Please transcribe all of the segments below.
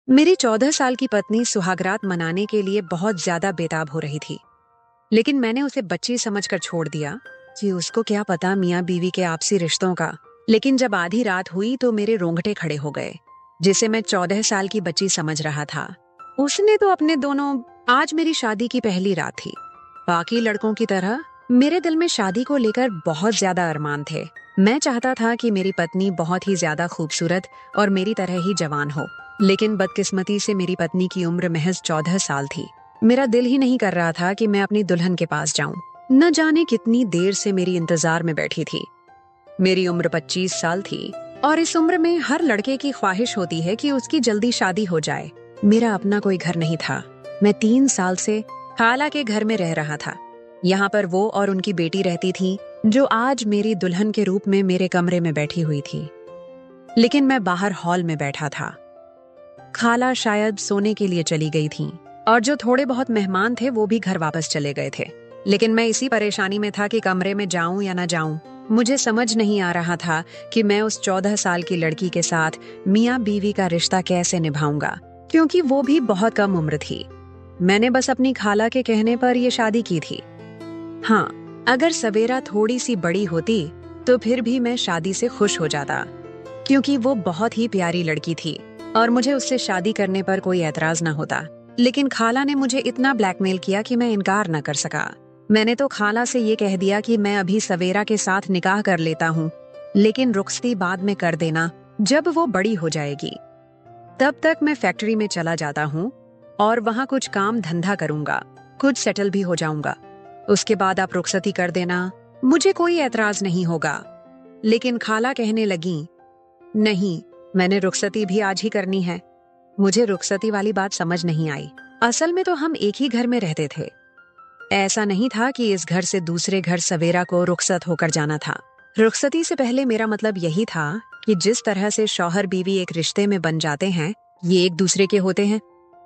मेरी 14 साल की पत्नी सुहागरात मनाने के लिए बहुत ज्यादा बेताब हो रही थी, लेकिन मैंने उसे बच्ची समझकर छोड़ दिया कि उसको क्या पता मियाँ बीवी के आपसी रिश्तों का। लेकिन जब आधी रात हुई तो मेरे रोंगटे खड़े हो गए। जिसे मैं 14 साल की बच्ची समझ रहा था, उसने तो अपने दोनों। आज मेरी शादी की पहली रात थी। बाकी लड़कों की तरह मेरे दिल में शादी को लेकर बहुत ज्यादा अरमान थे। मैं चाहता था कि मेरी पत्नी बहुत ही ज्यादा खूबसूरत और मेरी तरह ही जवान हो। लेकिन बदकिस्मती से मेरी पत्नी की उम्र महज 14 साल थी। मेरा दिल ही नहीं कर रहा था कि मैं अपनी दुल्हन के पास जाऊं। न जाने कितनी देर से मेरी इंतजार में बैठी थी। मेरी उम्र 25 साल थी और इस उम्र में हर लड़के की ख्वाहिश होती है कि उसकी जल्दी शादी हो जाए। मेरा अपना कोई घर नहीं था। मैं 3 साल से खाला के घर में रह रहा था। यहाँ पर वो और उनकी बेटी रहती थी, जो आज मेरी दुल्हन के रूप में मेरे कमरे में बैठी हुई थी। लेकिन मैं बाहर हॉल में बैठा था। खाला शायद सोने के लिए चली गई थीं और जो थोड़े बहुत मेहमान थे वो भी घर वापस चले गए थे। लेकिन मैं इसी परेशानी में था कि कमरे में जाऊं या ना जाऊं। मुझे समझ नहीं आ रहा था कि मैं उस 14 साल की लड़की के साथ मियाँ बीवी का रिश्ता कैसे निभाऊंगा, क्योंकि वो भी बहुत कम उम्र थी। मैंने बस अपनी खाला के कहने पर यह शादी की थी। हाँ, अगर सवेरा थोड़ी सी बड़ी होती तो फिर भी मैं शादी से खुश हो जाता, क्योंकि वो बहुत ही प्यारी लड़की थी और मुझे उससे शादी करने पर कोई एतराज न होता। लेकिन खाला ने मुझे इतना ब्लैकमेल किया कि मैं इनकार न कर सका। मैंने तो खाला से ये कह दिया कि मैं अभी सवेरा के साथ निकाह कर लेता हूँ, लेकिन रुखसती बाद में कर देना जब वो बड़ी हो जाएगी। तब तक मैं फैक्ट्री में चला जाता हूँ और वहाँ कुछ काम धंधा करूंगा, खुद सेटल भी हो जाऊंगा। उसके बाद आप रुखसती कर देना, मुझे कोई एतराज नहीं होगा। लेकिन खाला कहने लगी, नहीं, मैंने रुखसती भी आज ही करनी है। मुझे रुखसती वाली बात समझ नहीं आई। असल में तो हम एक ही घर में रहते थे। ऐसा नहीं था कि इस घर से दूसरे घर सवेरा को रुखसत होकर जाना था। रुखसती से पहले मेरा मतलब यही था कि जिस तरह से शौहर बीवी एक रिश्ते में बन जाते हैं, ये एक दूसरे के होते हैं।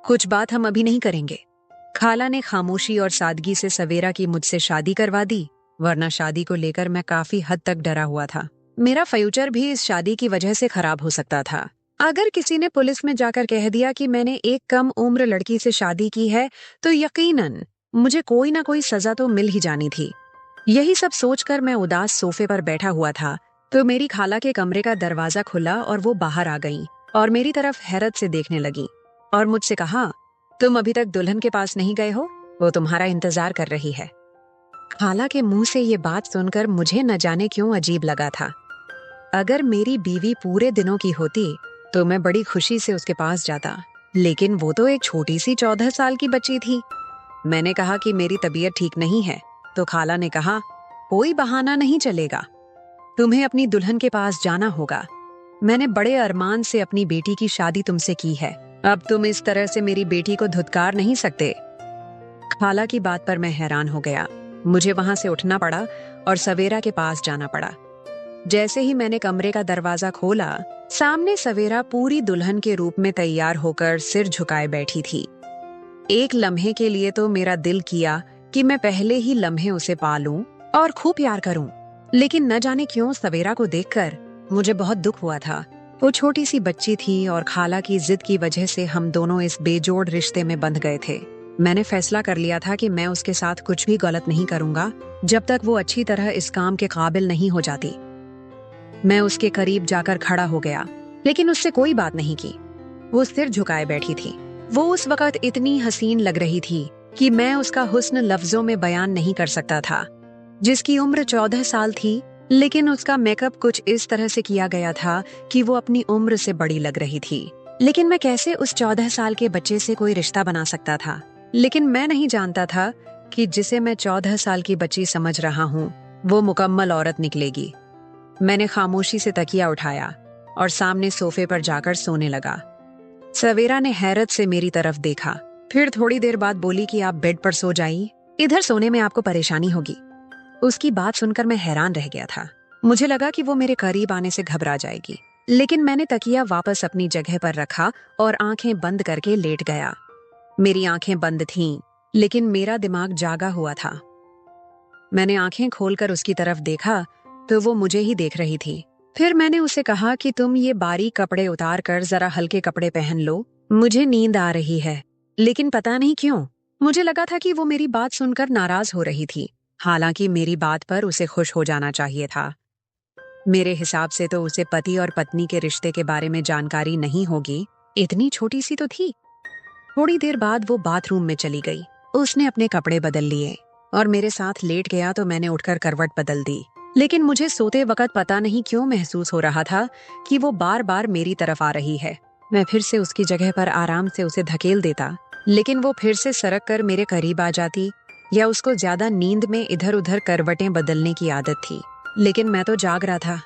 कुछ बात हम अभी नहीं करेंगे। खाला ने खामोशी और सादगी से सवेरा की मुझसे शादी करवा दी, वरना शादी को लेकर मैं काफी हद तक डरा हुआ था। मेरा फ्यूचर भी इस शादी की वजह से खराब हो सकता था। अगर किसी ने पुलिस में जाकर कह दिया कि मैंने एक कम उम्र लड़की से शादी की है, तो यकीनन मुझे कोई ना कोई सजा तो मिल ही जानी थी। यही सब सोचकर मैं उदास सोफे पर बैठा हुआ था, तो मेरी खाला के कमरे का दरवाजा खुला और वो बाहर आ गईं और मेरी तरफ हैरत से देखने लगी और मुझसे कहा, तुम अभी तक दुल्हन के पास नहीं गए हो? वो तुम्हारा इंतजार कर रही है। खाला के मुंह से ये बात सुनकर मुझे न जाने क्यों अजीब लगा था। अगर मेरी बीवी पूरे दिनों की होती तो मैं बड़ी खुशी से उसके पास जाता, लेकिन वो तो एक छोटी सी 14 साल की बच्ची थी। मैंने कहा कि मेरी तबीयत ठीक नहीं है, तो खाला ने कहा, कोई बहाना नहीं चलेगा, तुम्हें अपनी दुल्हन के पास जाना होगा। मैंने बड़े अरमान से अपनी बेटी की शादी तुमसे की है, अब तुम इस तरह से मेरी बेटी को धुतकार नहीं सकते। खाला की बात पर मैं हैरान हो गया। मुझे वहां से उठना पड़ा और सवेरा के पास जाना पड़ा। जैसे ही मैंने कमरे का दरवाजा खोला, सामने सवेरा पूरी दुल्हन के रूप में तैयार होकर सिर झुकाए बैठी थी। एक लम्हे के लिए तो मेरा दिल किया कि मैं पहले ही लम्हे उसे पा लूं और खूब प्यार करूं। लेकिन न जाने क्यों सवेरा को देखकर मुझे बहुत दुख हुआ था। वो छोटी सी बच्ची थी और खाला की जिद की वजह से हम दोनों इस बेजोड़ रिश्ते में बंध गए थे। मैंने फैसला कर लिया था कि मैं उसके साथ कुछ भी गलत नहीं करूंगा जब तक वो अच्छी तरह इस काम के काबिल नहीं हो जाती। मैं उसके करीब जाकर खड़ा हो गया, लेकिन उससे कोई बात नहीं की। वो सिर झुकाए बैठी थी। वो उस वक्त इतनी हसीन लग रही थी कि मैं उसका हुस्न लफ्जों में बयान नहीं कर सकता था। जिसकी उम्र 14 साल थी, लेकिन उसका मेकअप कुछ इस तरह से किया गया था कि वो अपनी उम्र से बड़ी लग रही थी। लेकिन मैं कैसे उस 14 साल के बच्चे से कोई रिश्ता बना सकता था? लेकिन मैं नहीं जानता था कि जिसे मैं 14 साल की बच्ची समझ रहा हूँ, वो मुकम्मल औरत निकलेगी। मैंने खामोशी से तकिया उठाया और सामने सोफे पर जाकर सोने लगा। सवेरा ने हैरत से मेरी तरफ देखा, फिर थोड़ी देर बाद बोली कि आप बेड पर सो जाइए, इधर सोने में आपको परेशानी होगी। उसकी बात सुनकर मैं हैरान रह गया था। मुझे लगा कि वो मेरे करीब आने से घबरा जाएगी, लेकिन मैंने तकिया वापस अपनी जगह पर रखा और आंखें बंद करके लेट गया। मेरी आंखें बंद थीं, लेकिन मेरा दिमाग जागा हुआ था। मैंने आंखें खोलकर उसकी तरफ देखा तो वो मुझे ही देख रही थी। फिर मैंने उसे कहा कि तुम ये बारीक कपड़े उतार कर जरा हल्के कपड़े पहन लो, मुझे नींद आ रही है, लेकिन पता नहीं क्यों मुझे लगा था कि वो मेरी बात सुनकर नाराज हो रही थी। हालांकि मेरी बात पर उसे खुश हो जाना चाहिए था। मेरे हिसाब से तो उसे पति और पत्नी के रिश्ते के बारे में जानकारी नहीं होगी, इतनी छोटी सी तो थी। थोड़ी देर बाद वो बाथरूम में चली गई। उसने अपने कपड़े बदल लिए और मेरे साथ लेट गया तो मैंने उठकर करवट बदल दी। लेकिन मुझे सोते वक्त पता नहीं क्यों महसूस हो रहा था कि वो बार बार मेरी तरफ आ रही है। मैं फिर से उसकी जगह पर आराम से उसे धकेल देता, लेकिन वो फिर से सरक कर मेरे करीब आ जाती, या उसको ज्यादा नींद में इधर उधर करवटें बदलने की आदत थी। लेकिन मैं तो जाग रहा था।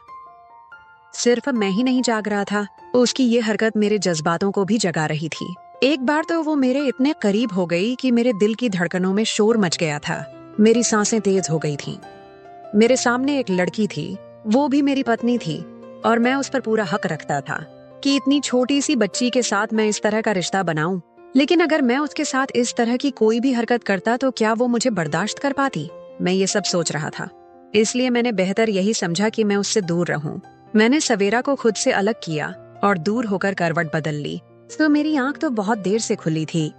सिर्फ मैं ही नहीं जाग रहा था, उसकी ये हरकत मेरे जज्बातों को भी जगा रही थी। एक बार तो वो मेरे इतने करीब हो गई कि मेरे दिल की धड़कनों में शोर मच गया था। मेरी सांसें तेज हो गई थीं। मेरे सामने एक लड़की थी, वो भी मेरी पत्नी थी, और मैं उस पर पूरा हक रखता था कि इतनी छोटी सी बच्ची के साथ मैं इस तरह का रिश्ता बनाऊं। लेकिन अगर मैं उसके साथ इस तरह की कोई भी हरकत करता तो क्या वो मुझे बर्दाश्त कर पाती? मैं ये सब सोच रहा था। इसलिए मैंने बेहतर यही समझा कि मैं उससे दूर रहूं। मैंने सवेरा को खुद से अलग किया और दूर होकर करवट बदल ली। तो मेरी आंख तो बहुत देर से खुली थी।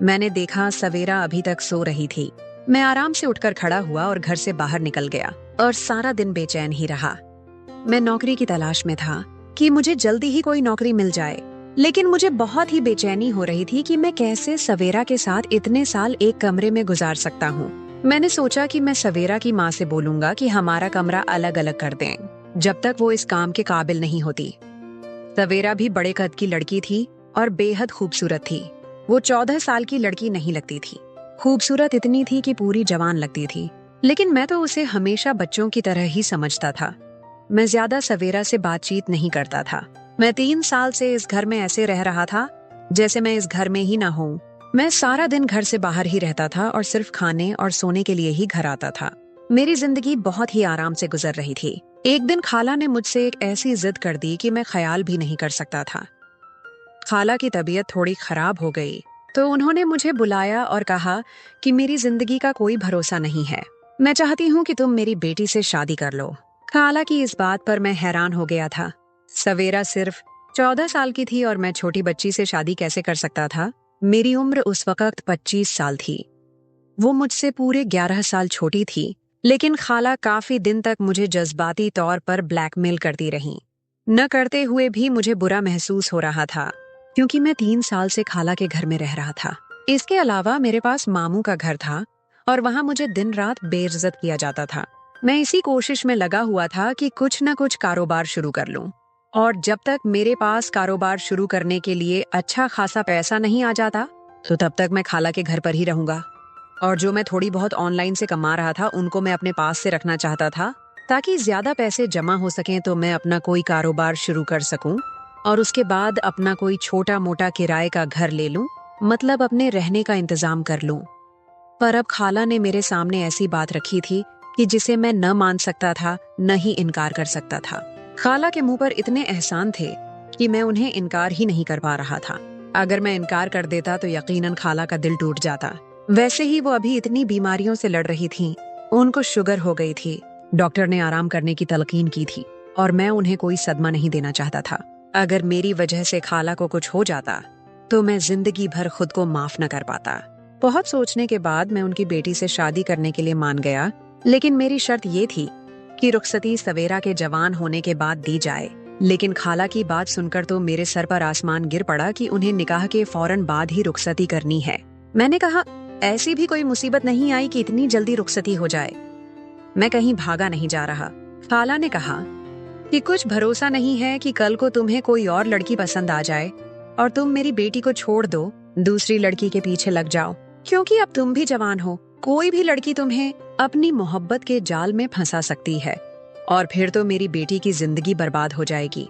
मैंने देखा सवेरा अभी तक सो रही थी। मैं आराम से उठकर खड़ा हुआ और घर से बाहर निकल गया और सारा दिन बेचैन ही रहा। मैं नौकरी की तलाश में था कि मुझे जल्दी ही कोई नौकरी मिल जाए, लेकिन मुझे बहुत ही बेचैनी हो रही थी कि मैं कैसे सवेरा के साथ इतने साल एक कमरे में गुजार सकता हूँ। मैंने सोचा कि मैं सवेरा की माँ से बोलूंगा कि हमारा कमरा अलग अलग कर दें, जब तक वो इस काम के काबिल नहीं होती। सवेरा भी बड़े कद की लड़की थी और बेहद खूबसूरत थी। वो 14 साल की लड़की नहीं लगती थी। खूबसूरत इतनी थी कि पूरी जवान लगती थी, लेकिन मैं तो उसे हमेशा बच्चों की तरह ही समझता था। मैं ज्यादा सवेरा से बातचीत नहीं करता था। मैं 3 साल से इस घर में ऐसे रह रहा था जैसे मैं इस घर में ही ना हूँ। मैं सारा दिन घर से बाहर ही रहता था और सिर्फ खाने और सोने के लिए ही घर आता था। मेरी जिंदगी बहुत ही आराम से गुजर रही थी। एक दिन खाला ने मुझसे एक ऐसी जिद कर दी कि मैं ख्याल भी नहीं कर सकता था। खाला की तबीयत थोड़ी खराब हो गई तो उन्होंने मुझे बुलाया और कहा कि मेरी जिंदगी का कोई भरोसा नहीं है। मैं चाहती हूँ कि तुम मेरी बेटी से शादी कर लो। खाला की इस बात पर मैं हैरान हो गया था। सवेरा सिर्फ 14 साल की थी और मैं छोटी बच्ची से शादी कैसे कर सकता था? मेरी उम्र उस वक्त 25 साल थी। वो मुझसे पूरे 11 साल छोटी थी, लेकिन खाला काफी दिन तक मुझे जज्बाती तौर पर ब्लैकमेल करती रही। न करते हुए भी मुझे बुरा महसूस हो रहा था, क्योंकि मैं 3 साल से खाला के घर में रह रहा था। इसके अलावा मेरे पास मामू का घर था और वहां मुझे दिन रात बेइज्जत किया जाता था। मैं इसी कोशिश में लगा हुआ था कि कुछ न कुछ कारोबार शुरू कर लूं, और जब तक मेरे पास कारोबार शुरू करने के लिए अच्छा खासा पैसा नहीं आ जाता तो तब तक मैं खाला के घर पर ही रहूंगा। और जो मैं थोड़ी बहुत ऑनलाइन से कमा रहा था उनको मैं अपने पास से रखना चाहता था, ताकि ज्यादा पैसे जमा हो सकें तो मैं अपना कोई कारोबार शुरू कर सकूं और उसके बाद अपना कोई छोटा मोटा किराए का घर ले लूं, मतलब अपने रहने का इंतजाम कर लूं। पर अब खाला ने मेरे सामने ऐसी बात रखी थी कि जिसे मैं न मान सकता था न ही इनकार कर सकता था। खाला के मुंह पर इतने एहसान थे कि मैं उन्हें इनकार ही नहीं कर पा रहा था। अगर मैं इनकार कर देता तो यकीनन खाला का दिल टूट जाता। वैसे ही वो अभी इतनी बीमारियों से लड़ रही थीं। उनको शुगर हो गई थी। डॉक्टर ने आराम करने की तलकीन की थी और मैं उन्हें कोई सदमा नहीं देना चाहता था। अगर मेरी वजह से खाला को कुछ हो जाता तो मैं जिंदगी भर खुद को माफ न कर पाता। बहुत सोचने के बाद मैं उनकी बेटी से शादी करने के लिए मान गया, लेकिन मेरी शर्त ये थी कि रुखसती सवेरा के जवान होने के बाद दी जाए। लेकिन खाला की बात सुनकर तो मेरे सर पर आसमान गिर पड़ा कि उन्हें निकाह के फौरन बाद ही रुखसती करनी है। मैंने कहा, ऐसी भी कोई मुसीबत नहीं आई कि इतनी जल्दी रुखसती हो जाए। मैं कहीं भागा नहीं जा रहा। खाला ने कहा कि कुछ भरोसा नहीं है कि कल को तुम्हें कोई और लड़की पसंद आ जाए और तुम मेरी बेटी को छोड़ दो, दूसरी लड़की के पीछे लग जाओ, क्योंकि अब तुम भी जवान हो। कोई भी लड़की तुम्हें अपनी मोहब्बत के जाल में फंसा सकती है और फिर तो मेरी बेटी की जिंदगी बर्बाद हो जाएगी।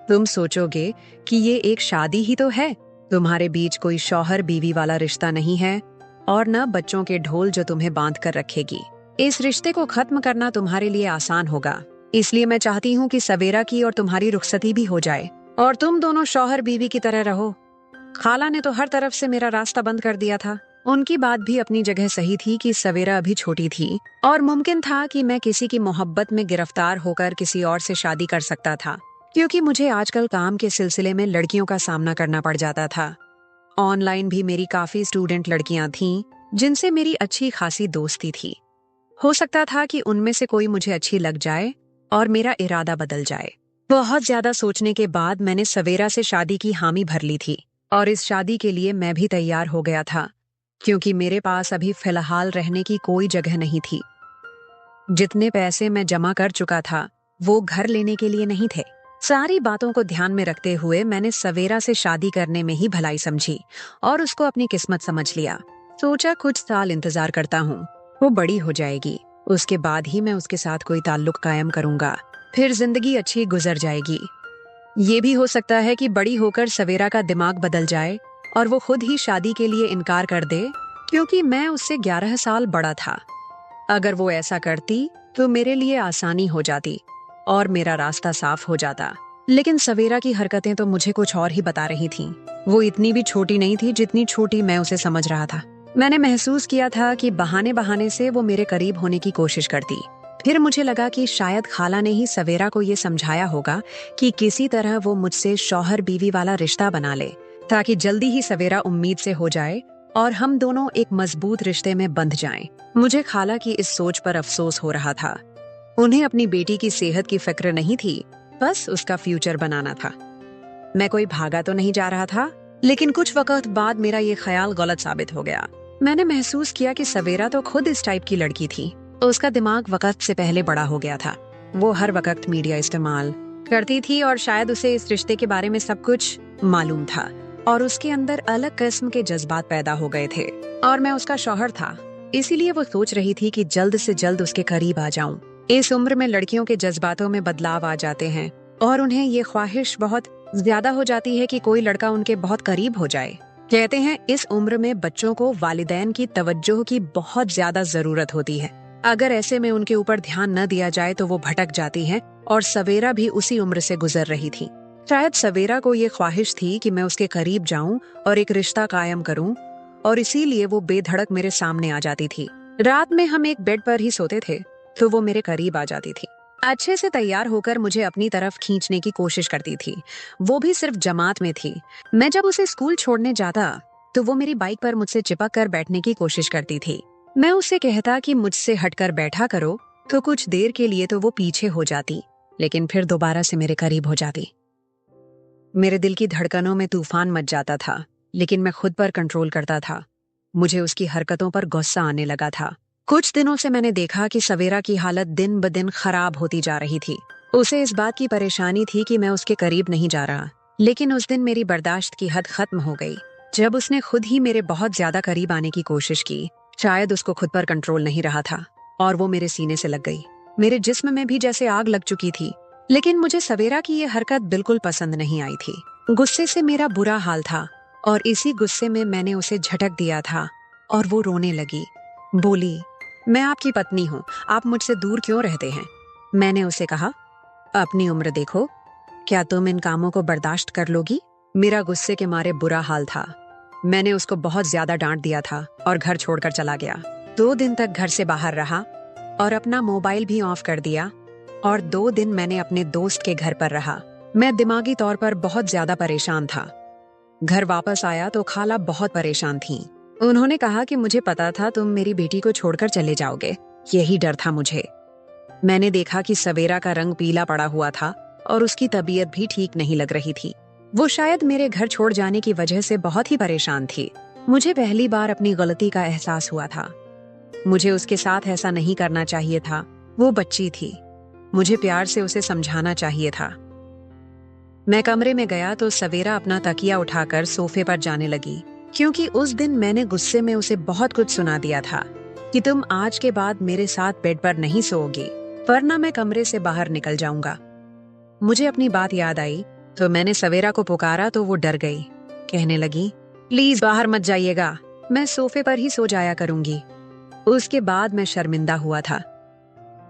तुम सोचोगे कि ये एक शादी ही तो है, तुम्हारे बीच कोई शौहर बीवी वाला रिश्ता नहीं है और न बच्चों के ढोल जो तुम्हें बांध कर रखेगी। इस रिश्ते को खत्म करना तुम्हारे लिए आसान होगा, इसलिए मैं चाहती हूँ कि सवेरा की और तुम्हारी रुखसती भी हो जाए और तुम दोनों शौहर बीवी की तरह रहो। खाला ने तो हर तरफ से मेरा रास्ता बंद कर दिया था। उनकी बात भी अपनी जगह सही थी कि सवेरा अभी छोटी थी और मुमकिन था कि मैं किसी की मोहब्बत में गिरफ्तार होकर किसी और से शादी कर सकता था। क्योंकि मुझे आजकल काम के सिलसिले में लड़कियों का सामना करना पड़ जाता था। ऑनलाइन भी मेरी काफी स्टूडेंट लड़कियां थीं, जिनसे मेरी अच्छी खासी दोस्ती थी। हो सकता था कि उनमें से कोई मुझे अच्छी लग जाए और मेरा इरादा बदल जाए। बहुत ज्यादा सोचने के बाद मैंने सवेरा से शादी की हामी भर ली थी और इस शादी के लिए मैं भी तैयार हो गया था, क्योंकि मेरे पास अभी फिलहाल रहने की कोई जगह नहीं थी। जितने पैसे मैं जमा कर चुका था वो घर लेने के लिए नहीं थे। सारी बातों को ध्यान में रखते हुए मैंने सवेरा से शादी करने में ही भलाई समझी और उसको अपनी किस्मत समझ लिया। सोचा कुछ साल इंतजार करता हूँ, वो बड़ी हो जाएगी, उसके बाद ही मैं उसके साथ कोई ताल्लुक कायम करूंगा, फिर जिंदगी अच्छी गुजर जाएगी। ये भी हो सकता है कि बड़ी होकर सवेरा का दिमाग बदल जाए और वो खुद ही शादी के लिए इनकार कर दे, क्योंकि मैं उससे 11 साल बड़ा था। अगर वो ऐसा करती तो मेरे लिए आसानी हो जाती और मेरा रास्ता साफ हो जाता। लेकिन सवेरा की हरकतें तो मुझे कुछ और ही बता रही थीं। वो इतनी भी छोटी नहीं थी जितनी छोटी मैं उसे समझ रहा था। मैंने महसूस किया था कि बहाने बहाने से वो मेरे करीब होने की कोशिश करती। फिर मुझे लगा कि शायद खाला ने ही सवेरा को ये समझाया होगा कि किसी तरह वो मुझसे शौहर बीवी वाला रिश्ता बना ले, ताकि जल्दी ही सवेरा उम्मीद से हो जाए और हम दोनों एक मजबूत रिश्ते में बंध जाएं। मुझे खाला की इस सोच पर अफसोस हो रहा था। उन्हें अपनी बेटी की सेहत की फिक्र नहीं थी, बस उसका फ्यूचर बनाना था। मैं कोई भागा तो नहीं जा रहा था, लेकिन कुछ वक्त बाद मेरा ये ख्याल गलत साबित हो गया। मैंने महसूस किया कि सवेरा तो खुद इस टाइप की लड़की थी। उसका दिमाग वक्त से पहले बड़ा हो गया था। वो हर वक्त मीडिया इस्तेमाल करती थी और शायद उसे इस रिश्ते के बारे में सब कुछ मालूम था और उसके अंदर अलग किस्म के जज्बात पैदा हो गए थे। और मैं उसका शौहर था, इसीलिए वो सोच रही थी कि जल्द से जल्द उसके करीब आ जाऊं। इस उम्र में लड़कियों के जज्बातों में बदलाव आ जाते हैं और उन्हें ये ख्वाहिश बहुत ज्यादा हो जाती है कि कोई लड़का उनके बहुत करीब हो जाए। कहते हैं इस उम्र में बच्चों को वालिदैन की तवज्जो की बहुत ज्यादा जरूरत होती है। अगर ऐसे में उनके ऊपर ध्यान न दिया जाए तो वो भटक जाती हैं, और सवेरा भी उसी उम्र से गुजर रही थी। शायद सवेरा को ये ख्वाहिश थी कि मैं उसके करीब जाऊं और एक रिश्ता कायम करूं, और इसीलिए वो बेधड़क मेरे सामने आ जाती थी। रात में हम एक बेड पर ही सोते थे तो वो मेरे करीब आ जाती थी। अच्छे से तैयार होकर मुझे अपनी तरफ खींचने की कोशिश करती थी, वो भी सिर्फ जमात में थी। मैं जब उसे स्कूल छोड़ने जाता तो वो मेरी बाइक पर मुझसे चिपक कर बैठने की कोशिश करती थी। मैं उससे कहता कि मुझसे हटकर बैठा करो, तो कुछ देर के लिए तो वो पीछे हो जाती, लेकिन फिर दोबारा से मेरे करीब हो जाती। मेरे दिल की धड़कनों में तूफान मच जाता था, लेकिन मैं खुद पर कंट्रोल करता था। मुझे उसकी हरकतों पर गुस्सा आने लगा था। कुछ दिनों से मैंने देखा कि सवेरा की हालत दिन ब दिन खराब होती जा रही थी। उसे इस बात की परेशानी थी कि मैं उसके करीब नहीं जा रहा, लेकिन उस दिन मेरी बर्दाश्त की हद खत्म हो गई जब उसने खुद ही मेरे बहुत ज्यादा करीब आने की कोशिश की। शायद उसको खुद पर कंट्रोल नहीं रहा था और वो मेरे सीने से लग गई। मेरे जिस्म में भी जैसे आग लग चुकी थी। लेकिन मुझे सवेरा की ये हरकत बिल्कुल पसंद नहीं आई थी। गुस्से से मेरा बुरा हाल था और इसी गुस्से में मैंने उसे झटक दिया था और वो रोने लगी। बोली, मैं आपकी पत्नी हूँ, आप मुझसे दूर क्यों रहते हैं? मैंने उसे कहा, अपनी उम्र देखो, क्या तुम इन कामों को बर्दाश्त कर लोगी? मेरा गुस्से के मारे बुरा हाल था। मैंने उसको बहुत ज्यादा डांट दिया था और घर छोड़कर चला गया। 2 दिन तक घर से बाहर रहा और अपना मोबाइल भी ऑफ कर दिया, और 2 दिन मैंने अपने दोस्त के घर पर रहा। मैं दिमागी तौर पर बहुत ज्यादा परेशान था। घर वापस आया तो खाला बहुत परेशान थी। उन्होंने कहा कि मुझे पता था तुम मेरी बेटी को छोड़कर चले जाओगे, यही डर था मुझे। मैंने देखा कि सवेरा का रंग पीला पड़ा हुआ था और उसकी तबीयत भी ठीक नहीं लग रही थी। वो शायद मेरे घर छोड़ जाने की वजह से बहुत ही परेशान थी। मुझे पहली बार अपनी गलती का एहसास हुआ था। मुझे उसके साथ ऐसा नहीं करना चाहिए था। वो बच्ची थी, मुझे प्यार से उसे समझाना चाहिए था। मैं कमरे में गया तो सवेरा अपना तकिया उठाकर सोफे पर जाने लगी, क्योंकि उस दिन मैंने गुस्से में उसे बहुत कुछ सुना दिया था कि तुम आज के बाद मेरे साथ बेड पर नहीं सोओगी, वरना मैं कमरे से बाहर निकल जाऊंगा। मुझे अपनी बात याद आई तो मैंने सवेरा को पुकारा तो वो डर गई। कहने लगी, प्लीज बाहर मत जाइएगा, मैं सोफे पर ही सो जाया करूंगी। उसके बाद मैं शर्मिंदा हुआ था।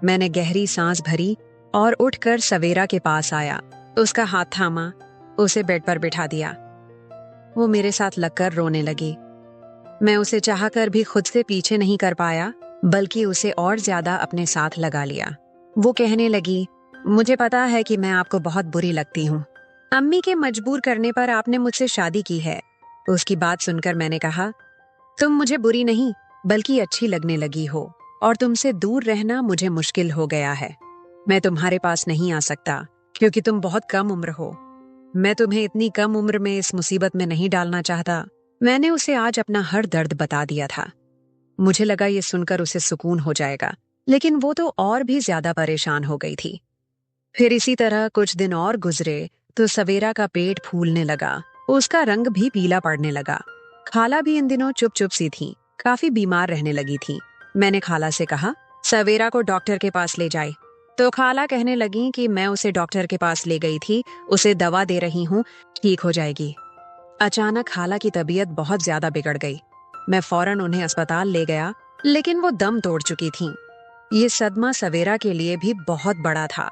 मैंने गहरी सांस भरी और उठकर सवेरा के पास आया, उसका हाथ थामा, उसे बेड पर बिठा दिया। वो मेरे साथ लगकर रोने लगी। मैं उसे चाहकर भी खुद से पीछे नहीं कर पाया, बल्कि उसे और ज्यादा अपने साथ लगा लिया। वो कहने लगी, मुझे पता है कि मैं आपको बहुत बुरी लगती हूँ। अम्मी के मजबूर करने पर आपने मुझसे शादी की है। उसकी बात सुनकर मैंने कहा, तुम मुझे बुरी नहीं बल्कि अच्छी लगने लगी हो और तुमसे दूर रहना मुझे मुश्किल हो गया है। मैं तुम्हारे पास नहीं आ सकता क्योंकि तुम बहुत कम उम्र हो। मैं तुम्हें इतनी कम उम्र में इस मुसीबत में नहीं डालना चाहता। मैंने उसे आज अपना हर दर्द बता दिया था। मुझे लगा ये सुनकर उसे सुकून हो जाएगा, लेकिन वो तो और भी ज्यादा परेशान हो गई थी। फिर इसी तरह कुछ दिन और गुजरे तो सवेरा का पेट फूलने लगा। उसका रंग भी पीला पड़ने लगा। खाला भी इन दिनों चुप चुप सी थी, काफी बीमार रहने लगी थी। मैंने खाला से कहा, सवेरा को डॉक्टर के पास ले जाए। तो खाला कहने लगी कि मैं उसे डॉक्टर के पास ले गई थी, उसे दवा दे रही हूँ, ठीक हो जाएगी। अचानक खाला की तबीयत बहुत ज्यादा बिगड़ गई। मैं फौरन उन्हें अस्पताल ले गया, लेकिन वो दम तोड़ चुकी थीं। ये सदमा सवेरा के लिए भी बहुत बड़ा था।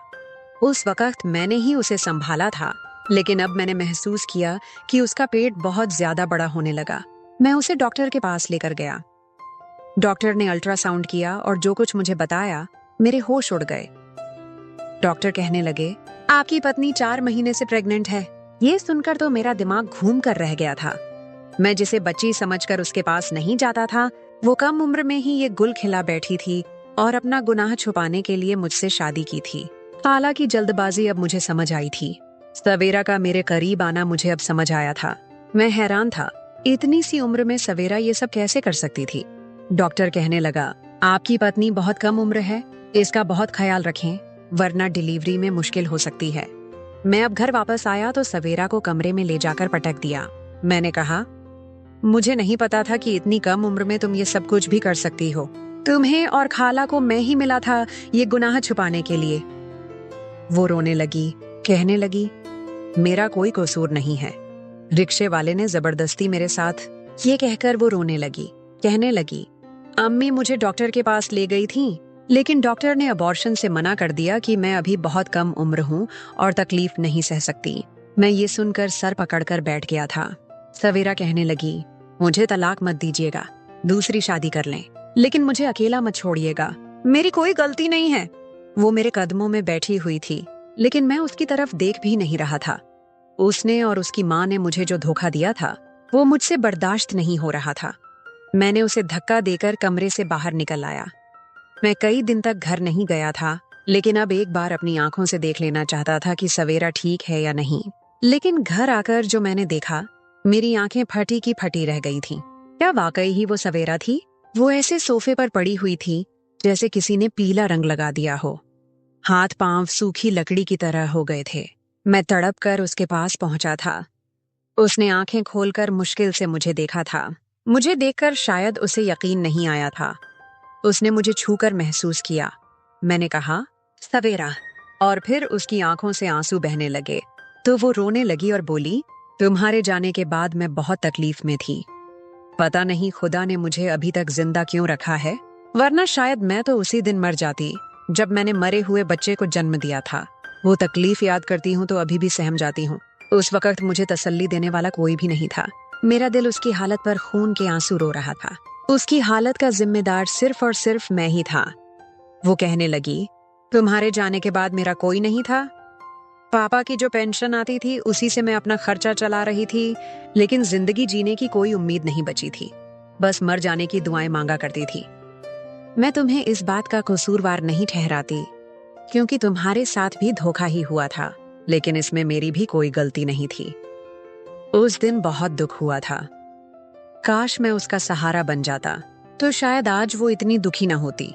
उस वक्त मैंने ही उसे संभाला था, लेकिन अब मैंने महसूस किया कि उसका पेट बहुत ज्यादा बड़ा होने लगा। मैं उसे डॉक्टर के पास लेकर गया। डॉक्टर ने अल्ट्रासाउंड किया और जो कुछ मुझे बताया, मेरे होश उड़ गए। डॉक्टर कहने लगे, आपकी पत्नी 4 महीने से प्रेग्नेंट है। ये सुनकर तो मेरा दिमाग घूम कर रह गया था। मैं जिसे बच्ची समझकर उसके पास नहीं जाता था, वो कम उम्र में ही ये गुल खिला बैठी थी और अपना गुनाह छुपाने के लिए मुझसे शादी की थी। हालांकि जल्दबाजी अब मुझे समझ आई थी। सवेरा का मेरे करीब आना मुझे अब समझ आया था। मैं हैरान था, इतनी सी उम्र में सवेरा ये सब कैसे कर सकती थी। डॉक्टर कहने लगा, आपकी पत्नी बहुत कम उम्र है, इसका बहुत ख्याल रखें, वरना डिलीवरी में मुश्किल हो सकती है। मैं अब घर वापस आया तो सवेरा को कमरे में ले जाकर पटक दिया। मैंने कहा, मुझे नहीं पता था कि इतनी कम उम्र में तुम ये सब कुछ भी कर सकती हो। तुम्हें और खाला को मैं ही मिला था ये गुनाह छुपाने के लिए। वो रोने लगी, कहने लगी, मेरा कोई कसूर नहीं है। रिक्शे वाले ने जबरदस्ती मेरे साथ, ये कहकर वो रोने लगी, कहने लगी, अम्मी मुझे डॉक्टर के पास ले गई थी, लेकिन डॉक्टर ने अबॉर्शन से मना कर दिया कि मैं अभी बहुत कम उम्र हूँ और तकलीफ नहीं सह सकती। मैं ये सुनकर सर पकड़कर बैठ गया था। सवेरा कहने लगी, मुझे तलाक मत दीजिएगा, दूसरी शादी कर लें, लेकिन मुझे अकेला मत छोड़िएगा, मेरी कोई गलती नहीं है। वो मेरे कदमों में बैठी हुई थी, लेकिन मैं उसकी तरफ देख भी नहीं रहा था। उसने और उसकी माँ ने मुझे जो धोखा दिया था, वो मुझसे बर्दाश्त नहीं हो रहा था। मैंने उसे धक्का देकर कमरे से बाहर निकल आया। मैं कई दिन तक घर नहीं गया था, लेकिन अब एक बार अपनी आंखों से देख लेना चाहता था कि सवेरा ठीक है या नहीं। लेकिन घर आकर जो मैंने देखा, मेरी आंखें फटी की फटी रह गई थीं। क्या वाकई ही वो सवेरा थी? वो ऐसे सोफे पर पड़ी हुई थी जैसे किसी ने पीला रंग लगा दिया हो। हाथ पांव सूखी लकड़ी की तरह हो गए थे। मैं तड़प कर उसके पास पहुंचा था। उसने आंखें खोलकर मुश्किल से मुझे देखा था। मुझे देखकर शायद उसे यकीन नहीं आया था। उसने मुझे छूकर महसूस किया। मैंने कहा, सवेरा, और फिर उसकी आंखों से आंसू बहने लगे। तो वो रोने लगी और बोली, तुम्हारे जाने के बाद मैं बहुत तकलीफ में थी। पता नहीं खुदा ने मुझे अभी तक जिंदा क्यों रखा है, वरना शायद मैं तो उसी दिन मर जाती जब मैंने मरे हुए बच्चे को जन्म दिया था। वो तकलीफ याद करती हूँ तो अभी भी सहम जाती हूँ। उस वक्त मुझे तसल्ली देने वाला कोई भी नहीं था। मेरा दिल उसकी हालत पर खून के आंसू रो रहा था। उसकी हालत का जिम्मेदार सिर्फ और सिर्फ मैं ही था। वो कहने लगी, तुम्हारे जाने के बाद मेरा कोई नहीं था। पापा की जो पेंशन आती थी उसी से मैं अपना खर्चा चला रही थी, लेकिन जिंदगी जीने की कोई उम्मीद नहीं बची थी। बस मर जाने की दुआएं मांगा करती थी। मैं तुम्हें इस बात का कसूरवार नहीं ठहराती, क्योंकि तुम्हारे साथ भी धोखा ही हुआ था, लेकिन इसमें मेरी भी कोई गलती नहीं थी। उस दिन बहुत दुख हुआ था। काश मैं उसका सहारा बन जाता, तो शायद आज वो इतनी दुखी न होती।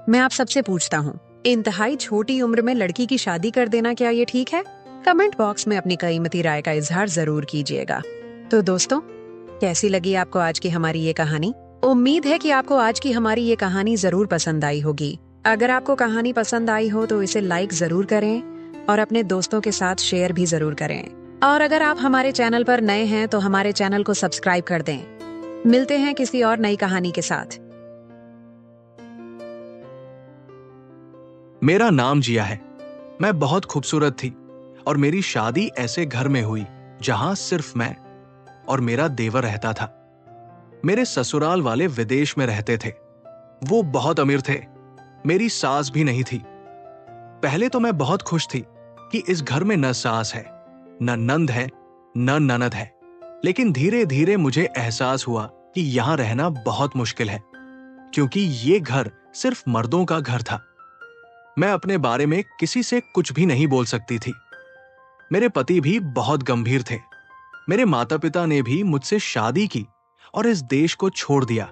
मैं आप सबसे पूछता हूँ, इंतहाई छोटी उम्र में लड़की की शादी कर देना क्या ये ठीक है? कमेंट बॉक्स में अपनी कीमती राय का इजहार जरूर कीजिएगा। तो दोस्तों, कैसी लगी आपको आज की हमारी ये कहानी? उम्मीद है कि आपको आज की हमारी ये कहानी जरूर पसंद आई होगी। अगर आपको कहानी पसंद आई हो तो इसे लाइक जरूर करें और अपने दोस्तों के साथ शेयर भी जरूर करें। और अगर आप हमारे चैनल पर नए हैं तो हमारे चैनल को सब्सक्राइब कर दें। मिलते हैं किसी और नई कहानी के साथ। मेरा नाम जिया है। मैं बहुत खूबसूरत थी और मेरी शादी ऐसे घर में हुई जहां सिर्फ मैं और मेरा देवर रहता था। मेरे ससुराल वाले विदेश में रहते थे। वो बहुत अमीर थे। मेरी सास भी नहीं थी। पहले तो मैं बहुत खुश थी कि इस घर में न सास है, न नंद है, न ननद है। लेकिन धीरे धीरे मुझे एहसास हुआ कि यहां रहना बहुत मुश्किल है, क्योंकि ये घर सिर्फ मर्दों का घर था। मैं अपने बारे में किसी से कुछ भी नहीं बोल सकती थी। मेरे पति भी बहुत गंभीर थे। मेरे माता पिता ने भी मुझसे शादी की और इस देश को छोड़ दिया,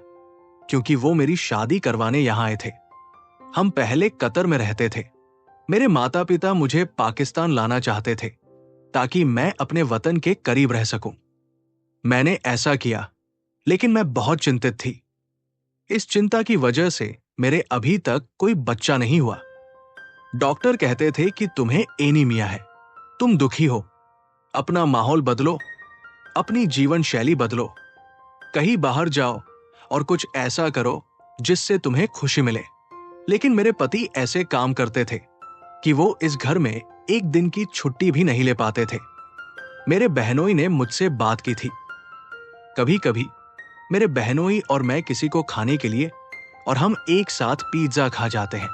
क्योंकि वो मेरी शादी करवाने यहां आए थे। हम पहले कतर में रहते थे। मेरे माता पिता मुझे पाकिस्तान लाना चाहते थे ताकि मैं अपने वतन के करीब रह सकूं। मैंने ऐसा किया, लेकिन मैं बहुत चिंतित थी। इस चिंता की वजह से मेरे अभी तक कोई बच्चा नहीं हुआ। डॉक्टर कहते थे कि तुम्हें एनीमिया है, तुम दुखी हो, अपना माहौल बदलो, अपनी जीवन शैली बदलो, कहीं बाहर जाओ और कुछ ऐसा करो जिससे तुम्हें खुशी मिले। लेकिन मेरे पति ऐसे काम करते थे कि वो इस घर में एक दिन की छुट्टी भी नहीं ले पाते थे। मेरे बहनोई ने मुझसे बात की थी। कभी कभी मेरे बहनोई और मैं किसी को खाने के लिए और हम एक साथ पिज्जा खा जाते हैं।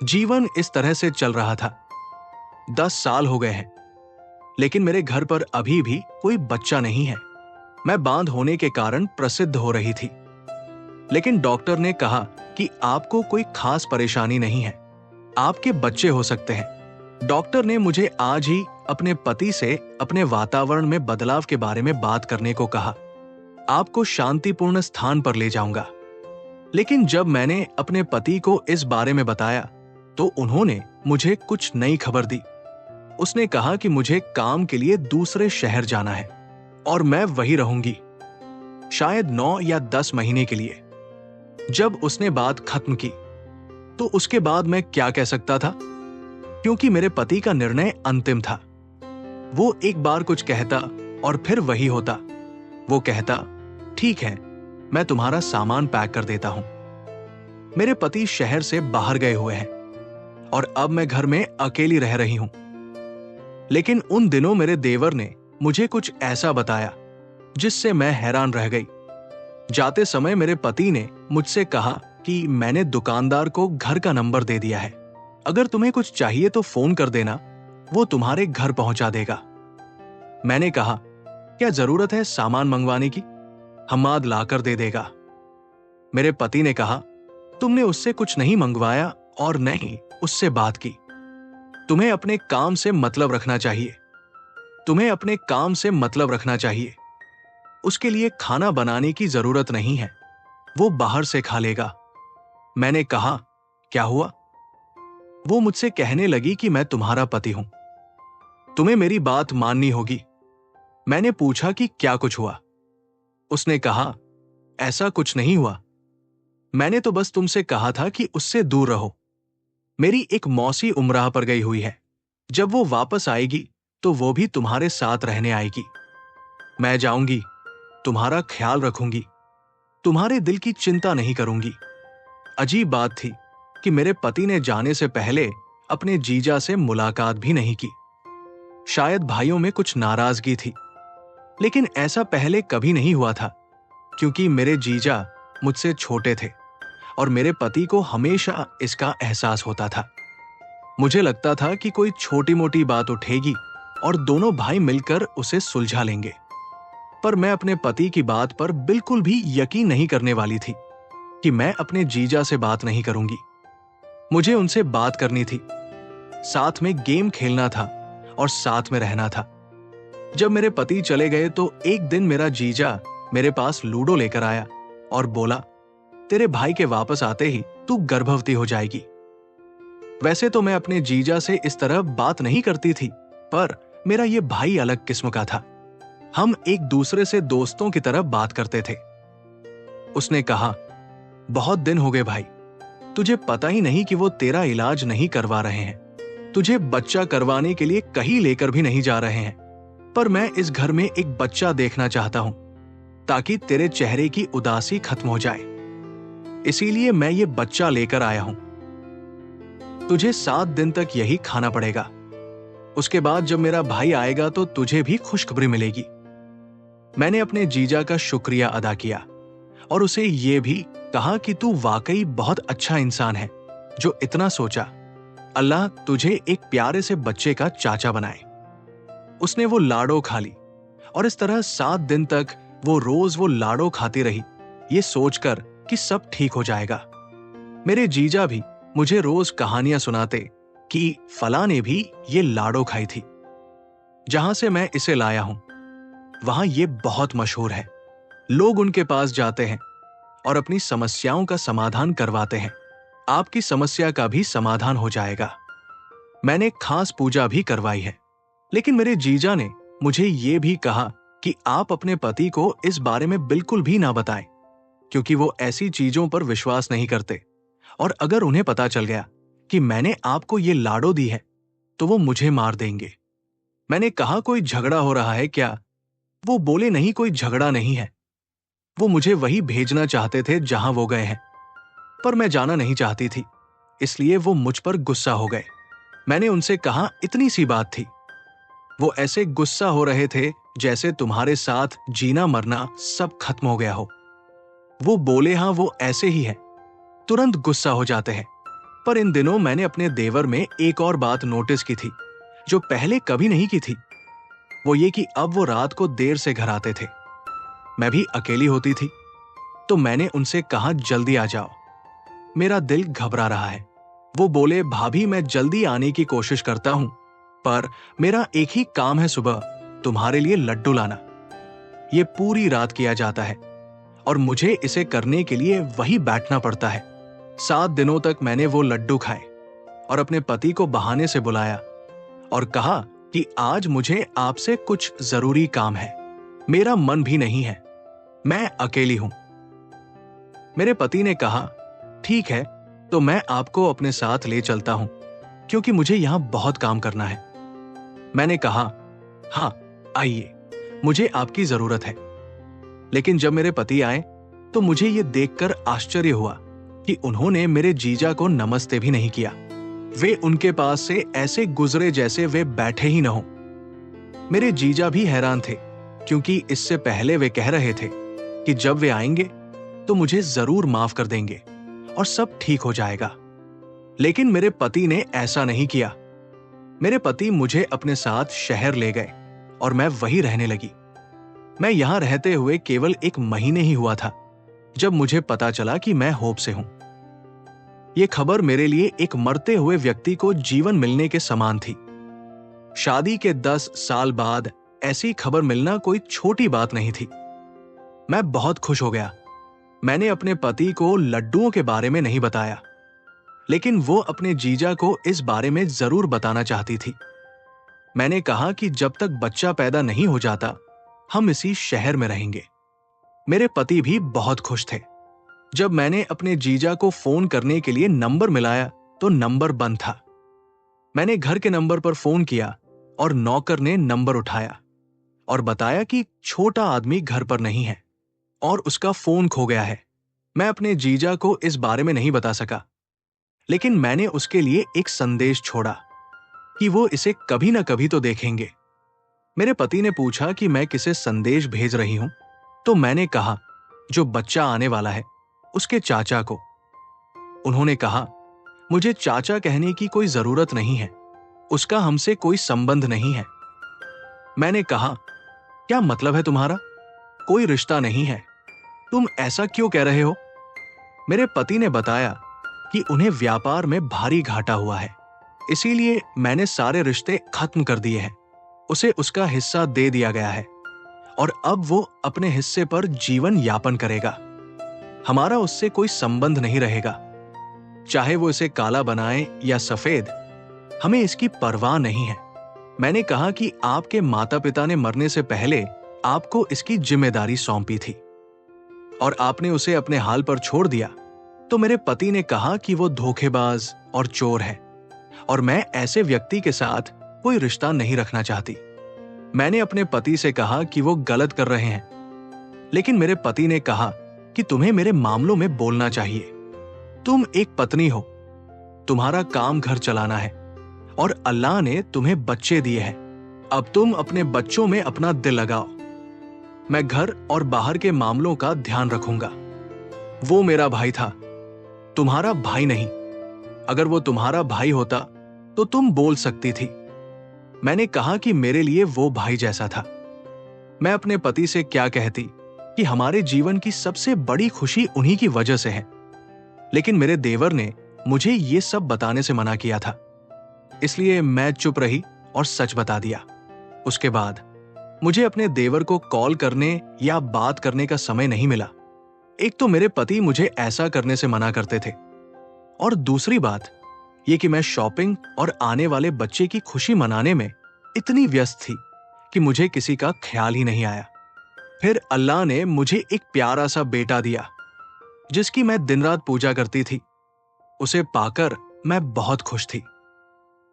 जीवन इस तरह से चल रहा था। 10 साल हो गए हैं, लेकिन मेरे घर पर अभी भी कोई बच्चा नहीं है। मैं बांध होने के कारण प्रसिद्ध हो रही थी, लेकिन डॉक्टर ने कहा कि आपको कोई खास परेशानी नहीं है, आपके बच्चे हो सकते हैं। डॉक्टर ने मुझे आज ही अपने पति से अपने वातावरण में बदलाव के बारे में बात करने को कहा। आपको शांतिपूर्ण स्थान पर ले जाऊंगा। लेकिन जब मैंने अपने पति को इस बारे में बताया तो उन्होंने मुझे कुछ नई खबर दी। उसने कहा कि मुझे काम के लिए दूसरे शहर जाना है और मैं वहीं रहूंगी, शायद 9 या 10 महीने के लिए। जब उसने बात खत्म की तो उसके बाद मैं क्या कह सकता था, क्योंकि मेरे पति का निर्णय अंतिम था। वो एक बार कुछ कहता और फिर वही होता। वो कहता, ठीक है, मैं तुम्हारा सामान पैक कर देता हूं। मेरे पति शहर से बाहर गए हुए हैं और अब मैं घर में अकेली रह रही हूं। लेकिन उन दिनों मेरे देवर ने मुझे कुछ ऐसा बताया जिससे मैं हैरान रह गई। जाते समय मेरे पति ने मुझसे कहा कि मैंने दुकानदार को घर का नंबर दे दिया है, अगर तुम्हें कुछ चाहिए तो फोन कर देना, वो तुम्हारे घर पहुंचा देगा। मैंने कहा, क्या जरूरत है सामान मंगवाने की, हम्माद लाकर दे देगा। मेरे पति ने कहा, तुमने उससे कुछ नहीं मंगवाया और नहीं उससे बात की। तुम्हें अपने काम से मतलब रखना चाहिए। तुम्हें अपने काम से मतलब रखना चाहिए। उसके लिए खाना बनाने की जरूरत नहीं है, वो बाहर से खा लेगा। मैंने कहा, क्या हुआ? वो मुझसे कहने लगी कि मैं तुम्हारा पति हूं, तुम्हें मेरी बात माननी होगी। मैंने पूछा कि क्या कुछ हुआ? उसने कहा, ऐसा कुछ नहीं हुआ, मैंने तो बस तुमसे कहा था कि उससे दूर रहो। मेरी एक मौसी उमराह पर गई हुई है, जब वो वापस आएगी तो वो भी तुम्हारे साथ रहने आएगी। मैं जाऊंगी, तुम्हारा ख्याल रखूंगी, तुम्हारे दिल की चिंता नहीं करूंगी। अजीब बात थी कि मेरे पति ने जाने से पहले अपने जीजा से मुलाकात भी नहीं की। शायद भाइयों में कुछ नाराजगी थी, लेकिन ऐसा पहले कभी नहीं हुआ था, क्योंकि मेरे जीजा मुझसे छोटे थे और मेरे पति को हमेशा इसका एहसास होता था। मुझे लगता था कि कोई छोटी मोटी बात उठेगी और दोनों भाई मिलकर उसे सुलझा लेंगे, पर मैं अपने पति की बात पर बिल्कुल भी यकीन नहीं करने वाली थी कि मैं अपने जीजा से बात नहीं करूंगी। मुझे उनसे बात करनी थी, साथ में गेम खेलना था और साथ में रहना था। जब मेरे पति चले गए तो एक दिन मेरा जीजा मेरे पास लूडो लेकर आया और बोला, तेरे भाई के वापस आते ही तू गर्भवती हो जाएगी। वैसे तो मैं अपने जीजा से इस तरह बात नहीं करती थी, पर मेरा ये भाई अलग किस्म का था। हम एक दूसरे से दोस्तों की तरह बात करते थे। उसने कहा, बहुत दिन हो गए भाई, तुझे पता ही नहीं कि वो तेरा इलाज नहीं करवा रहे हैं, तुझे बच्चा करवाने के लिए कहीं लेकर भी नहीं जा रहे हैं, पर मैं इस घर में एक बच्चा देखना चाहता हूं ताकि तेरे चेहरे की उदासी खत्म हो जाए। इसीलिए मैं ये बच्चा लेकर आया हूं। तुझे 7 दिन तक यही खाना पड़ेगा। उसके बाद जब मेरा भाई आएगा तो तुझे भी खुशखबरी मिलेगी। मैंने अपने जीजा का शुक्रिया अदा किया और उसे ये भी कहा कि तू वाकई बहुत अच्छा इंसान है जो इतना सोचा अल्लाह तुझे एक प्यारे से बच्चे का चाचा बनाए। उसने वो लाडो खा ली और इस तरह 7 दिन तक वो रोज वो लाडो खाती रही, ये सोचकर कि सब ठीक हो जाएगा। मेरे जीजा भी मुझे रोज कहानियां सुनाते कि फला ने भी ये लाडो खाई थी। जहां से मैं इसे लाया हूं वहां ये बहुत मशहूर है। लोग उनके पास जाते हैं और अपनी समस्याओं का समाधान करवाते हैं। आपकी समस्या का भी समाधान हो जाएगा। मैंने खास पूजा भी करवाई है, लेकिन मेरे जीजा ने मुझे ये भी कहा कि आप अपने पति को इस बारे में बिल्कुल भी ना बताएं, क्योंकि वो ऐसी चीजों पर विश्वास नहीं करते और अगर उन्हें पता चल गया कि मैंने आपको ये लाडो दी है तो वो मुझे मार देंगे। मैंने कहा कोई झगड़ा हो रहा है क्या? वो बोले नहीं, कोई झगड़ा नहीं है। वो मुझे वही भेजना चाहते थे जहां वो गए हैं, पर मैं जाना नहीं चाहती थी, इसलिए वो मुझ पर गुस्सा हो गए। मैंने उनसे कहा इतनी सी बात थी। वो ऐसे गुस्सा हो रहे थे जैसे तुम्हारे साथ जीना मरना सब खत्म हो गया हो। वो बोले हाँ वो ऐसे ही है, तुरंत गुस्सा हो जाते हैं। पर इन दिनों मैंने अपने देवर में एक और बात नोटिस की थी जो पहले कभी नहीं की थी। वो ये कि अब वो रात को देर से घर आते थे। मैं भी अकेली होती थी, तो मैंने उनसे कहा जल्दी आ जाओ, मेरा दिल घबरा रहा है। वो बोले भाभी मैं जल्दी आने की कोशिश करता हूं, पर मेरा एक ही काम है, सुबह तुम्हारे लिए लड्डू लाना। ये पूरी रात किया जाता है और मुझे इसे करने के लिए वही बैठना पड़ता है। 7 दिनों तक मैंने वो लड्डू खाए और अपने पति को बहाने से बुलाया और कहा कि आज मुझे आपसे कुछ जरूरी काम है। मेरा मन भी नहीं है, मैं अकेली हूं। मेरे पति ने कहा ठीक है, तो मैं आपको अपने साथ ले चलता हूं, क्योंकि मुझे यहां बहुत काम करना है। मैंने कहा हाँ आइए, मुझे आपकी जरूरत है। लेकिन जब मेरे पति आए तो मुझे ये देखकर आश्चर्य हुआ कि उन्होंने मेरे जीजा को नमस्ते भी नहीं किया। वे उनके पास से ऐसे गुजरे जैसे वे बैठे ही न हो। मेरे जीजा भी हैरान थे, क्योंकि इससे पहले वे कह रहे थे कि जब वे आएंगे तो मुझे जरूर माफ कर देंगे और सब ठीक हो जाएगा। लेकिन मेरे पति ने ऐसा नहीं किया। मेरे पति मुझे अपने साथ शहर ले गए और मैं वहीं रहने लगी। मैं यहां रहते हुए केवल 1 महीने ही हुआ था जब मुझे पता चला कि मैं होप से हूं। यह खबर मेरे लिए एक मरते हुए व्यक्ति को जीवन मिलने के समान थी। शादी के 10 साल बाद ऐसी खबर मिलना कोई छोटी बात नहीं थी। मैं बहुत खुश हो गया। मैंने अपने पति को लड्डुओं के बारे में नहीं बताया, लेकिन वो अपने जीजा को इस बारे में जरूर बताना चाहती थी। मैंने कहा कि जब तक बच्चा पैदा नहीं हो जाता हम इसी शहर में रहेंगे। मेरे पति भी बहुत खुश थे। जब मैंने अपने जीजा को फोन करने के लिए नंबर मिलाया तो नंबर बंद था। मैंने घर के नंबर पर फोन किया और नौकर ने नंबर उठाया और बताया कि छोटा आदमी घर पर नहीं है और उसका फोन खो गया है। मैं अपने जीजा को इस बारे में नहीं बता सका, लेकिन मैंने उसके लिए एक संदेश छोड़ा कि वो इसे कभी ना कभी तो देखेंगे। मेरे पति ने पूछा कि मैं किसे संदेश भेज रही हूं, तो मैंने कहा जो बच्चा आने वाला है उसके चाचा को। उन्होंने कहा मुझे चाचा कहने की कोई जरूरत नहीं है, उसका हमसे कोई संबंध नहीं है। मैंने कहा क्या मतलब है तुम्हारा? कोई रिश्ता नहीं है, तुम ऐसा क्यों कह रहे हो? मेरे पति ने बताया कि उन्हें व्यापार में भारी घाटा हुआ है, इसीलिए मैंने सारे रिश्ते खत्म कर दिए हैं। उसे उसका हिस्सा दे दिया गया है और अब वो अपने हिस्से पर जीवन यापन करेगा। हमारा उससे कोई संबंध नहीं रहेगा। चाहे वो इसे काला बनाए या सफेद, हमें इसकी परवाह नहीं है। मैंने कहा कि आपके माता पिता ने मरने से पहले आपको इसकी जिम्मेदारी सौंपी थी और आपने उसे अपने हाल पर छोड़ दिया, तो मेरे पति ने कहा कि वो धोखेबाज और चोर है और मैं ऐसे व्यक्ति के साथ कोई रिश्ता नहीं रखना चाहती। मैंने अपने पति से कहा कि वो गलत कर रहे हैं, लेकिन मेरे पति ने कहा कि तुम्हें मेरे मामलों में बोलना चाहिए। तुम एक पत्नी हो, तुम्हारा काम घर चलाना है और अल्लाह ने तुम्हें बच्चे दिए हैं। अब तुम अपने बच्चों में अपना दिल लगाओ। मैं घर और बाहर के मामलों का ध्यान रखूंगा। वो मेरा भाई था, तुम्हारा भाई नहीं। अगर वो तुम्हारा भाई होता तो तुम बोल सकती थी। मैंने कहा कि मेरे लिए वो भाई जैसा था। मैं अपने पति से क्या कहती कि हमारे जीवन की सबसे बड़ी खुशी उन्हीं की वजह से है, लेकिन मेरे देवर ने मुझे ये सब बताने से मना किया था। इसलिए मैं चुप रही और सच बता दिया। उसके बाद मुझे अपने देवर को कॉल करने या बात करने का समय नहीं मिला। एक तो मेरे पति मुझे ऐसा करने से मना करते थे, और दूसरी बात ये कि मैं शॉपिंग और आने वाले बच्चे की खुशी मनाने में इतनी व्यस्त थी कि मुझे किसी का ख्याल ही नहीं आया। फिर अल्लाह ने मुझे एक प्यारा सा बेटा दिया जिसकी मैं दिन रात पूजा करती थी। उसे पाकर मैं बहुत खुश थी।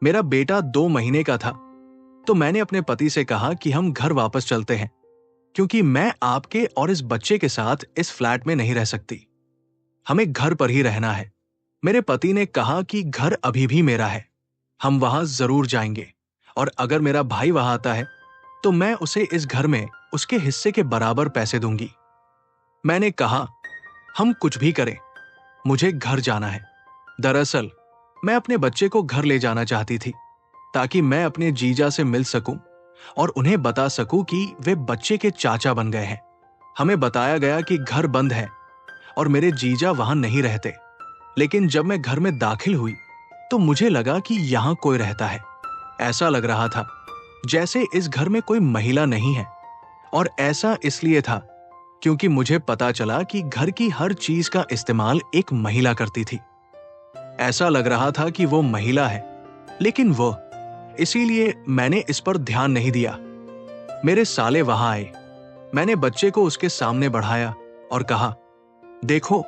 मेरा बेटा 2 महीने का था तो मैंने अपने पति से कहा कि हम घर वापस चलते हैं, क्योंकि मैं आपके और इस बच्चे के साथ इस फ्लैट में नहीं रह सकती। हमें घर पर ही रहना है। मेरे पति ने कहा कि घर अभी भी मेरा है, हम वहां जरूर जाएंगे, और अगर मेरा भाई वहां आता है तो मैं उसे इस घर में उसके हिस्से के बराबर पैसे दूंगी। मैंने कहा, हम कुछ भी करें, मुझे घर जाना है। दरअसल मैं अपने बच्चे को घर ले जाना चाहती थी ताकि मैं अपने जीजा से मिल सकूं और उन्हें बता सकूं कि वे बच्चे के चाचा बन गए हैं। हमें बताया गया कि घर बंद है और मेरे जीजा वहां नहीं रहते, लेकिन जब मैं घर में दाखिल हुई तो मुझे लगा कि यहां कोई रहता है। ऐसा लग रहा था जैसे इस घर में कोई महिला नहीं है, और ऐसा इसलिए था क्योंकि मुझे पता चला कि घर की हर चीज का इस्तेमाल एक महिला करती थी। ऐसा लग रहा था कि वो महिला है, लेकिन वो, इसीलिए मैंने इस पर ध्यान नहीं दिया। मेरे साले वहां आए। मैंने बच्चे को उसके सामने बढ़ाया और कहा, देखो,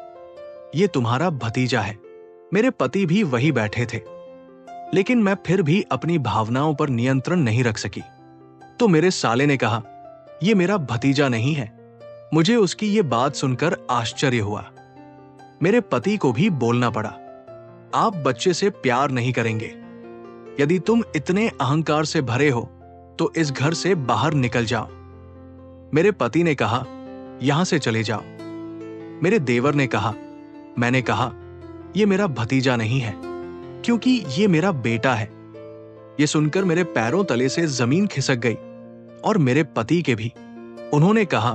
ये तुम्हारा भतीजा है। मेरे पति भी वही बैठे थे, लेकिन मैं फिर भी अपनी भावनाओं पर नियंत्रण नहीं रख सकी। तो मेरे साले ने कहा, ये मेरा भतीजा नहीं है। मुझे उसकी ये बात सुनकर आश्चर्य हुआ। मेरे पति को भी बोलना पड़ा, आप बच्चे से प्यार नहीं करेंगे। यदि तुम इतने अहंकार से भरे हो तो इस घर से बाहर निकल जाओ। मेरे पति ने कहा, यहां से चले जाओ। मेरे देवर ने कहा, मैंने कहा, यह मेरा भतीजा नहीं है, क्योंकि ये मेरा बेटा है। यह सुनकर मेरे पैरों तले से जमीन खिसक गई, और मेरे पति के भी। उन्होंने कहा,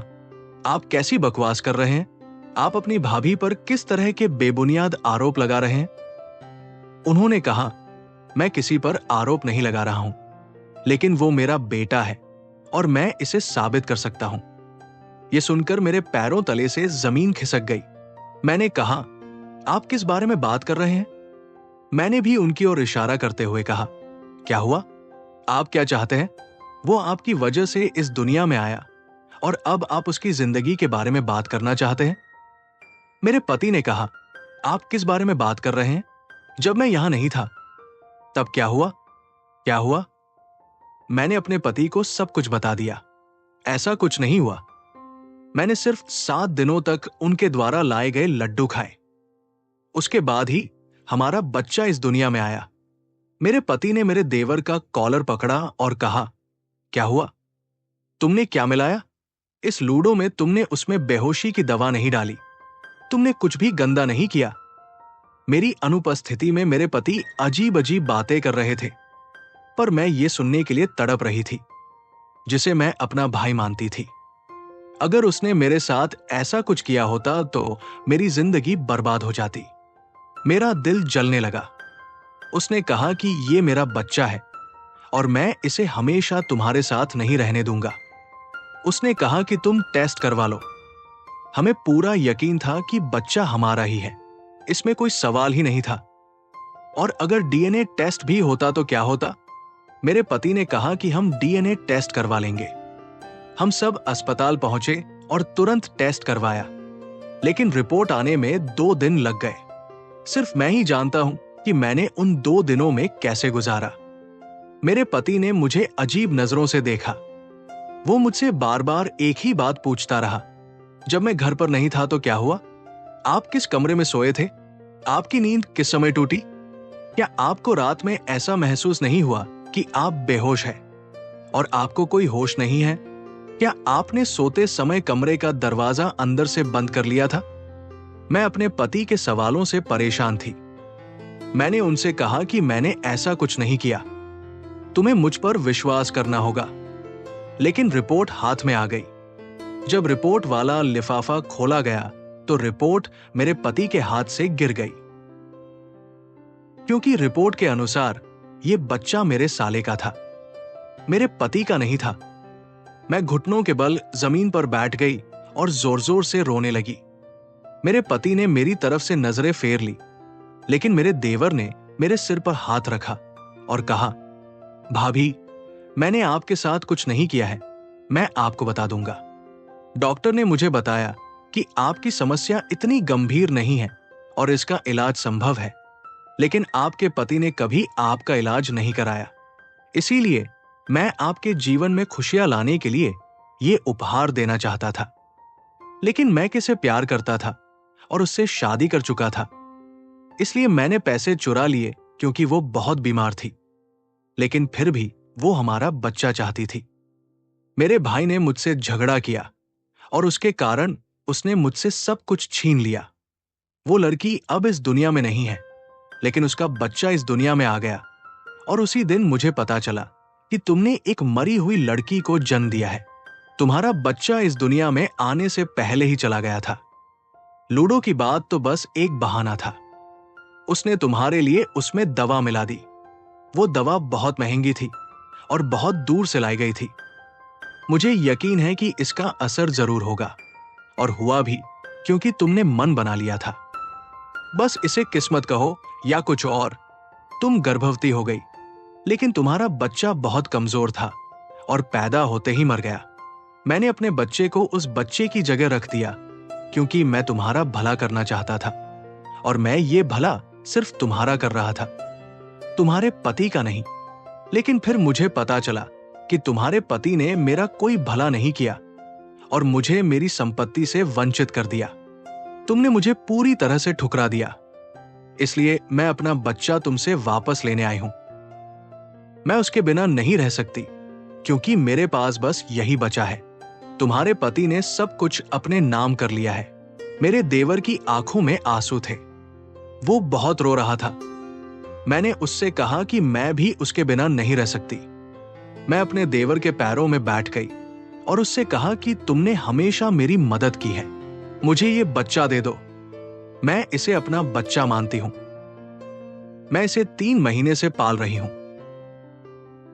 आप कैसी बकवास कर रहे हैं? आप अपनी भाभी पर किस तरह के बेबुनियाद आरोप लगा रहे हैं? उन्होंने कहा, मैं किसी पर आरोप नहीं लगा रहा हूं, लेकिन वो मेरा बेटा है और मैं इसे साबित कर सकता हूं। यह सुनकर मेरे पैरों तले से जमीन खिसक गई। मैंने कहा, आप किस बारे में बात कर रहे हैं? मैंने भी उनकी ओर इशारा करते हुए कहा, क्या हुआ? आप क्या चाहते हैं? वो आपकी वजह से इस दुनिया में आया और अब आप उसकी जिंदगी के बारे में बात करना चाहते हैं? मेरे पति ने कहा, आप किस बारे में बात कर रहे हैं? जब मैं यहां नहीं था तब क्या हुआ? क्या हुआ? मैंने अपने पति को सब कुछ बता दिया। ऐसा कुछ नहीं हुआ। मैंने सिर्फ 7 दिनों तक उनके द्वारा लाए गए लड्डू खाए। उसके बाद ही हमारा बच्चा इस दुनिया में आया। मेरे पति ने मेरे देवर का कॉलर पकड़ा और कहा, क्या हुआ? तुमने क्या मिलाया? इस लूडो में तुमने उसमें बेहोशी की दवा नहीं डाली। तुमने कुछ भी गंदा नहीं किया। मेरी अनुपस्थिति में मेरे पति अजीब अजीब बातें कर रहे थे, पर मैं ये सुनने के लिए तड़प रही थी, जिसे मैं अपना भाई मानती थी। अगर उसने मेरे साथ ऐसा कुछ किया होता तो मेरी जिंदगी बर्बाद हो जाती। मेरा दिल जलने लगा। उसने कहा कि ये मेरा बच्चा है और मैं इसे हमेशा तुम्हारे साथ नहीं रहने दूंगा। उसने कहा कि तुम टेस्ट करवा लो। हमें पूरा यकीन था कि बच्चा हमारा ही है, इसमें कोई सवाल ही नहीं था। और अगर डीएनए टेस्ट भी होता तो क्या होता? मेरे पति ने कहा कि हम डीएनए टेस्ट करवा लेंगे। हम सब अस्पताल पहुंचे और तुरंत टेस्ट करवाया, लेकिन रिपोर्ट आने में 2 दिन लग गए। सिर्फ मैं ही जानता हूं कि मैंने उन 2 दिनों में कैसे गुजारा। मेरे पति ने मुझे अजीब नजरों से देखा। वो मुझसे बार बार एक ही बात पूछता रहा, जब मैं घर पर नहीं था तो क्या हुआ? आप किस कमरे में सोए थे? आपकी नींद किस समय टूटी? क्या आपको रात में ऐसा महसूस नहीं हुआ कि आप बेहोश हैं और आपको कोई होश नहीं है? क्या आपने सोते समय कमरे का दरवाजा अंदर से बंद कर लिया था? मैं अपने पति के सवालों से परेशान थी। मैंने उनसे कहा कि मैंने ऐसा कुछ नहीं किया, तुम्हें मुझ पर विश्वास करना होगा। लेकिन रिपोर्ट हाथ में आ गई। जब रिपोर्ट वाला लिफाफा खोला गया तो रिपोर्ट मेरे पति के हाथ से गिर गई, क्योंकि रिपोर्ट के अनुसार यह बच्चा मेरे साले का था, मेरे पति का नहीं था। मैं घुटनों के बल जमीन पर बैठ गई और जोर जोर से रोने लगी। मेरे पति ने मेरी तरफ से नजरें फेर ली, लेकिन मेरे देवर ने मेरे सिर पर हाथ रखा और कहा, भाभी, मैंने आपके साथ कुछ नहीं किया है, मैं आपको बता दूंगा। डॉक्टर ने मुझे बताया कि आपकी समस्या इतनी गंभीर नहीं है और इसका इलाज संभव है, लेकिन आपके पति ने कभी आपका इलाज नहीं कराया। इसीलिए मैं आपके जीवन में खुशियां लाने के लिए ये उपहार देना चाहता था। लेकिन मैं किसे प्यार करता था और उससे शादी कर चुका था, इसलिए मैंने पैसे चुरा लिए क्योंकि वो बहुत बीमार थी। लेकिन फिर भी वो हमारा बच्चा चाहती थी। मेरे भाई ने मुझसे झगड़ा किया और उसके कारण उसने मुझसे सब कुछ छीन लिया। वो लड़की अब इस दुनिया में नहीं है, लेकिन उसका बच्चा इस दुनिया में आ गया। और उसी दिन मुझे पता चला कि तुमने एक मरी हुई लड़की को जन्म दिया है। तुम्हारा बच्चा इस दुनिया में आने से पहले ही चला गया था। लूडो की बात तो बस एक बहाना था। उसने तुम्हारे लिए उसमें दवा मिला दी। वो दवा बहुत महंगी थी और बहुत दूर से लाई गई थी। मुझे यकीन है कि इसका असर जरूर होगा, और हुआ भी, क्योंकि तुमने मन बना लिया था। बस इसे किस्मत कहो या कुछ और। तुम गर्भवती हो गई, लेकिन तुम्हारा बच्चा बहुत कमजोर था और पैदा होते ही मर गया। मैंने अपने बच्चे को उस बच्चे की जगह रख दिया, क्योंकि मैं तुम्हारा भला करना चाहता था, और मैं ये भला सिर्फ तुम्हारा कर रहा था, तुम्हारे पति का नहीं। लेकिन फिर मुझे पता चला कि तुम्हारे पति ने मेरा कोई भला नहीं किया और मुझे मेरी संपत्ति से वंचित कर दिया। तुमने मुझे पूरी तरह से ठुकरा दिया। इसलिए मैं अपना बच्चा तुमसे वापस लेने आई हूं। मैं उसके बिना नहीं रह सकती, क्योंकि मेरे पास बस यही बचा है। तुम्हारे पति ने सब कुछ अपने नाम कर लिया है। मेरे देवर की आंखों में आंसू थे। वो बहुत रो रहा था। मैंने उससे कहा कि मैं भी उसके बिना नहीं रह सकती। मैं अपने देवर के पैरों में बैठ गई और उससे कहा कि तुमने हमेशा मेरी मदद की है, मुझे ये बच्चा दे दो। मैं इसे अपना बच्चा मानती हूं। मैं इसे 3 महीने से पाल रही हूं।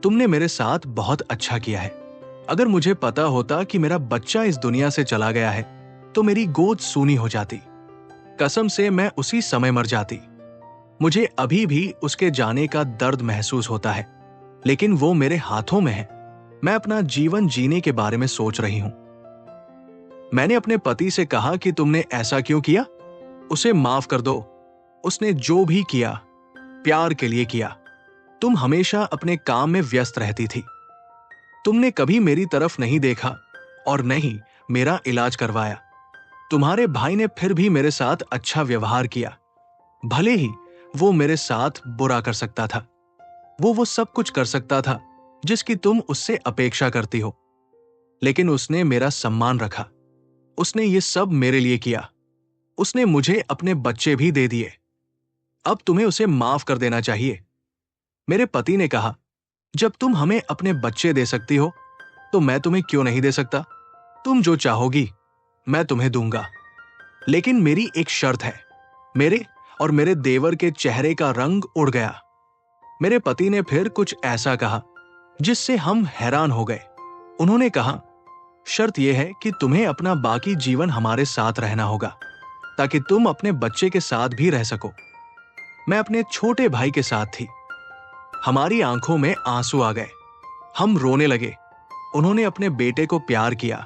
तुमने मेरे साथ बहुत अच्छा किया है। अगर मुझे पता होता कि मेरा बच्चा इस दुनिया से चला गया है तो मेरी गोद सूनी हो जाती। कसम से मैं उसी समय मर जाती। मुझे अभी भी उसके जाने का दर्द महसूस होता है, लेकिन वो मेरे हाथों में है। मैं अपना जीवन जीने के बारे में सोच रही हूं। मैंने अपने पति से कहा कि तुमने ऐसा क्यों किया? उसे माफ कर दो। उसने जो भी किया प्यार के लिए किया। तुम हमेशा अपने काम में व्यस्त रहती थी। तुमने कभी मेरी तरफ नहीं देखा और नहीं मेरा इलाज करवाया। तुम्हारे भाई ने फिर भी मेरे साथ अच्छा व्यवहार किया, भले ही वो मेरे साथ बुरा कर सकता था। वो सब कुछ कर सकता था जिसकी तुम उससे अपेक्षा करती हो, लेकिन उसने मेरा सम्मान रखा। उसने ये सब मेरे लिए किया। उसने मुझे अपने बच्चे भी दे दिए। अब तुम्हें उसे माफ कर देना चाहिए। मेरे पति ने कहा, जब तुम हमें अपने बच्चे दे सकती हो तो मैं तुम्हें क्यों नहीं दे सकता? तुम जो चाहोगी मैं तुम्हें दूंगा, लेकिन मेरी एक शर्त है। मेरे और मेरे देवर के चेहरे का रंग उड़ गया। मेरे पति ने फिर कुछ ऐसा कहा जिससे हम हैरान हो गए। उन्होंने कहा, शर्त यह है कि तुम्हें अपना बाकी जीवन हमारे साथ रहना होगा, ताकि तुम अपने बच्चे के साथ भी रह सको। मैं अपने छोटे भाई के साथ थी। हमारी आंखों में आंसू आ गए। हम रोने लगे। उन्होंने अपने बेटे को प्यार किया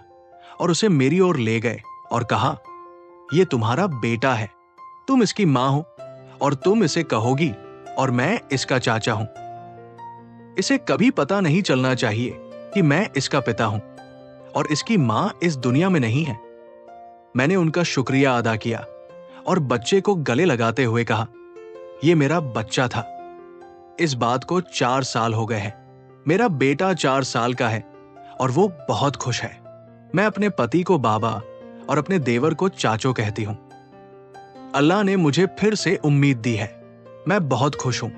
और उसे मेरी ओर ले गए और कहा, यह तुम्हारा बेटा है, तुम इसकी मां हो और तुम इसे कहोगी और मैं इसका चाचा हूं। इसे कभी पता नहीं चलना चाहिए कि मैं इसका पिता हूं और इसकी मां इस दुनिया में नहीं है। मैंने उनका शुक्रिया अदा किया और बच्चे को गले लगाते हुए कहा, यह मेरा बच्चा था। इस बात को 4 साल हो गए हैं। मेरा बेटा 4 साल का है और वो बहुत खुश है। मैं अपने पति को बाबा और अपने देवर को चाचो कहती हूं। अल्लाह ने मुझे फिर से उम्मीद दी है। मैं बहुत खुश हूं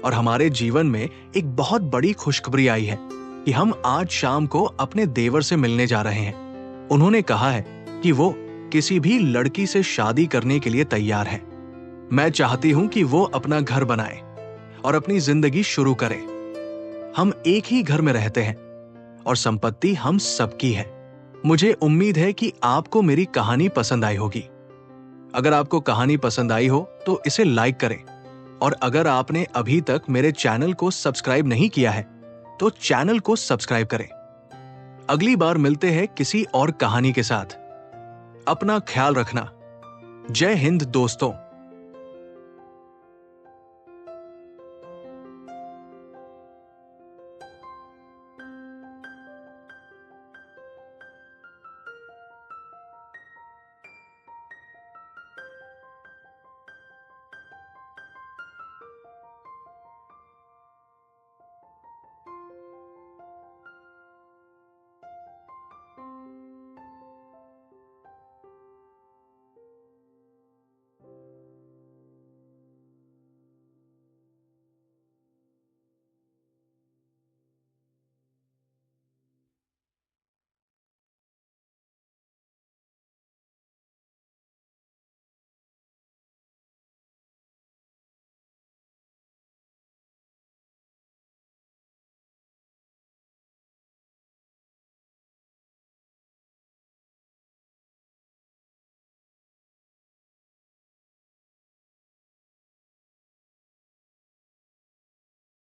और हमारे जीवन में एक बहुत बड़ी खुशखबरी आई है कि हम आज शाम को अपने देवर से मिलने जा रहे हैं। उन्होंने कहा है कि वो किसी भी लड़की से शादी करने के लिए तैयार है। मैं चाहती हूं कि वो अपना घर बनाए और अपनी जिंदगी शुरू करे। हम एक ही घर में रहते हैं और संपत्ति हम सबकी है। मुझे उम्मीद है कि आपको मेरी कहानी पसंद आई होगी। अगर आपको कहानी पसंद आई हो तो इसे लाइक करें और अगर आपने अभी तक मेरे चैनल को सब्सक्राइब नहीं किया है तो चैनल को सब्सक्राइब करें। अगली बार मिलते हैं किसी और कहानी के साथ। अपना ख्याल रखना। जय हिंद दोस्तों।